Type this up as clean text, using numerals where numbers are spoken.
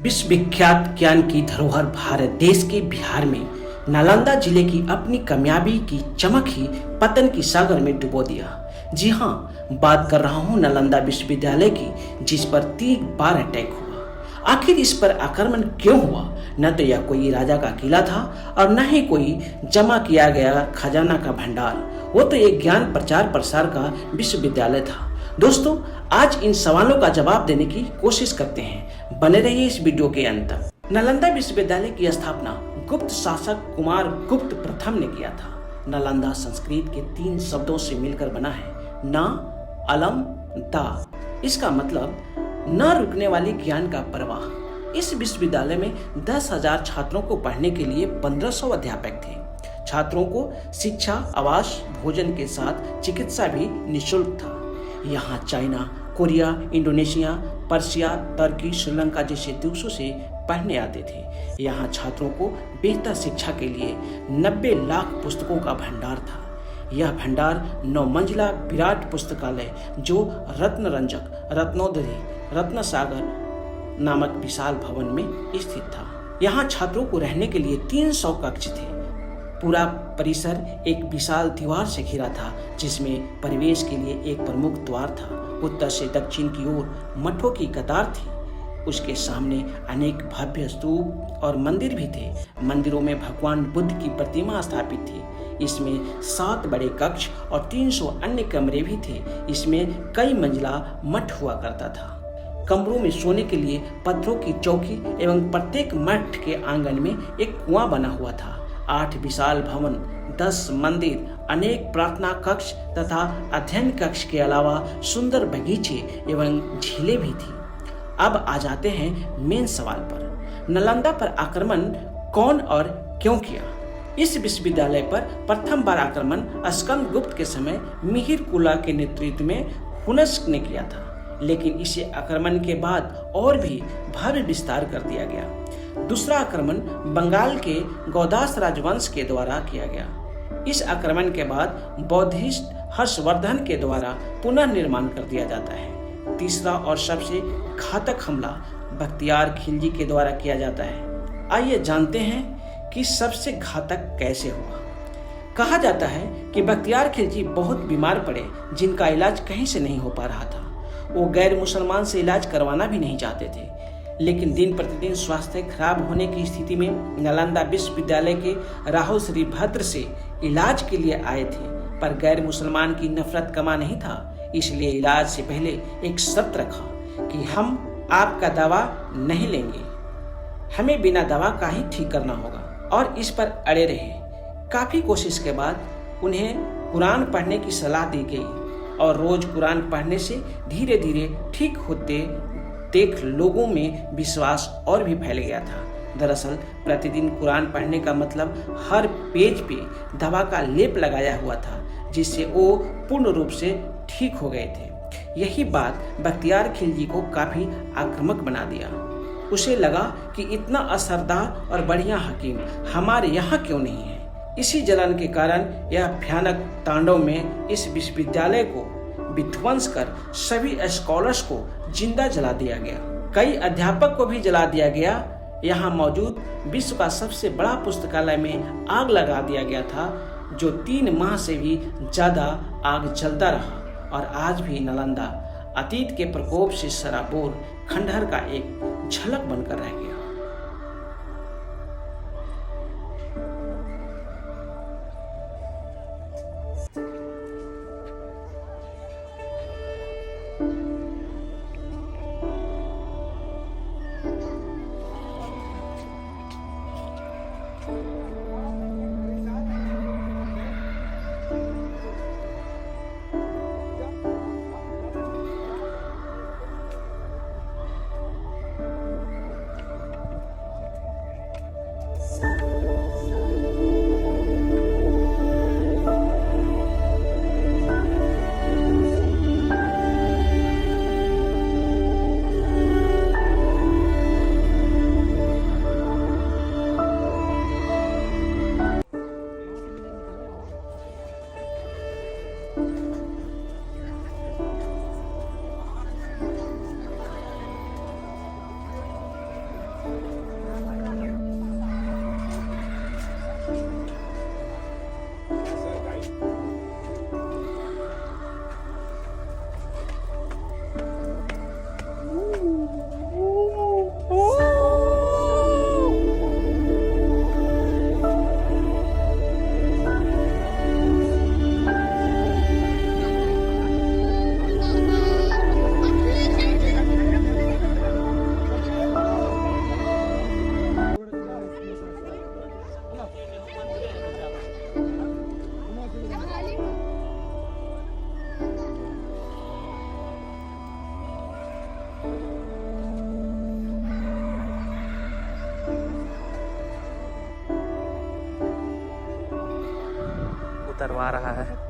विश्वविख्यात ज्ञान की धरोहर भारत देश के बिहार में नालंदा जिले की अपनी कामयाबी की चमक ही पतन की सागर में डुबो दिया। जी हाँ, बात कर रहा हूँ नालंदा विश्वविद्यालय की, जिस पर 3 बार अटैक हुआ। आखिर इस पर आक्रमण क्यों हुआ? न तो यह कोई राजा का किला था और न ही कोई जमा किया गया खजाना का भंडार। वो तो एक ज्ञान प्रचार प्रसार का विश्वविद्यालय था। दोस्तों, आज इन सवालों का जवाब देने की कोशिश करते हैं। बने रहिए इस वीडियो के अंत तक। नालंदा विश्वविद्यालय की स्थापना गुप्त शासक कुमार गुप्त प्रथम ने किया था। नालंदा संस्कृत के 3 शब्दों से मिलकर बना है, ना, अलम, दा। इसका मतलब न रुकने वाली ज्ञान का प्रवाह। इस विश्वविद्यालय में 10,000 छात्रों को पढ़ने के लिए 1500 अध्यापक थे। छात्रों को शिक्षा, आवास, भोजन के साथ चिकित्सा भी निःशुल्क था। यहाँ चाइना, कोरिया, इंडोनेशिया, पर्शिया, तुर्की, श्रीलंका जैसे देशों से पढ़ने आते थे। यहाँ छात्रों को बेहतर शिक्षा के लिए 90 लाख पुस्तकों का भंडार था। यह भंडार 9 मंजिला विराट पुस्तकालय, जो रत्नरंजक, रत्नोदरी, रत्नसागर नामक विशाल भवन में स्थित था। यहाँ छात्रों को रहने के लिए 300 कक्ष थे। पूरा परिसर एक विशाल दीवार से घिरा था, जिसमें प्रवेश के लिए एक प्रमुख द्वार था। उत्तर से दक्षिण की ओर मठों की कतार थी। उसके सामने अनेक भव्य स्तूप और मंदिर भी थे। मंदिरों में भगवान बुद्ध की प्रतिमा स्थापित थी। इसमें 7 बड़े कक्ष और 300 अन्य कमरे भी थे। इसमें कई मंजिला मठ हुआ करता था। कमरों में सोने के लिए पत्थरों की चौकी एवं प्रत्येक मठ के आंगन में एक कुआं बना हुआ था। 8 विशाल भवन, 10 मंदिर, अनेक प्रार्थना कक्ष तथा अध्ययन कक्ष के अलावा सुंदर बगीचे एवं झीलें भी थी। अब आ जाते हैं मेन सवाल पर। नालंदा पर आक्रमण कौन और क्यों किया? इस विश्वविद्यालय पर प्रथम बार आक्रमण स्कंदगुप्त के समय मिहिर कुला के नेतृत्व में हुनस्क ने किया था, लेकिन इसे आक्रमण के बाद और भी भव्य विस्तार कर दिया गया। दूसरा आक्रमण बंगाल के गौदास राजवंश के द्वारा किया गया। इस आक्रमण के बाद बौद्धिस्ट हर्षवर्धन के द्वारा पुनः निर्माण कर दिया जाता है। तीसरा और सबसे घातक हमला बख्तियार खिलजी के द्वारा किया जाता है। आइए जानते हैं कि सबसे घातक कैसे हुआ। कहा जाता है कि बख्तियार खिलजी बहुत बीमार पड़े, जिनका इलाज कहीं से नहीं हो पा रहा था। वो गैर मुसलमान से इलाज करवाना भी नहीं चाहते थे, लेकिन दिन प्रतिदिन स्वास्थ्य खराब होने की स्थिति में नालंदा विश्वविद्यालय के राहुल श्रीभद्र से इलाज के लिए आए थे। पर गैर मुसलमान की नफरत कमा नहीं था, इसलिए इलाज से पहले एक शर्त रखा कि हम आपका दवा नहीं लेंगे, हमें बिना दवा का ही ठीक करना होगा, और इस पर अड़े रहे। काफी कोशिश के बाद उन्हें कुरान पढ़ने की सलाह दी गई और रोज कुरान पढ़ने से धीरे धीरे ठीक होते देख लोगों में विश्वास और भी फैल गया था। दरअसल प्रतिदिन कुरान पढ़ने का मतलब हर पेज पे दवा का लेप लगाया हुआ था, जिससे वो पूर्ण रूप से ठीक हो गए थे। यही बात बख्तियार खिलजी को काफी आक्रामक बना दिया। उसे लगा कि इतना असरदार और बढ़िया हकीम हमारे यहाँ क्यों नहीं है। इसी जलन के कारण यह भयानक तांडव में इस विश्वविद्यालय को विध्वंस कर सभी स्कॉलर्स को जिंदा जला दिया गया। कई अध्यापक को भी जला दिया गया। यहाँ मौजूद विश्व का सबसे बड़ा पुस्तकालय में आग लगा दिया गया था, जो 3 माह से भी ज्यादा आग जलता रहा, और आज भी नालंदा अतीत के प्रकोप से सराबोर खंडहर का एक झलक बनकर रह गया। उतरवा रहा है।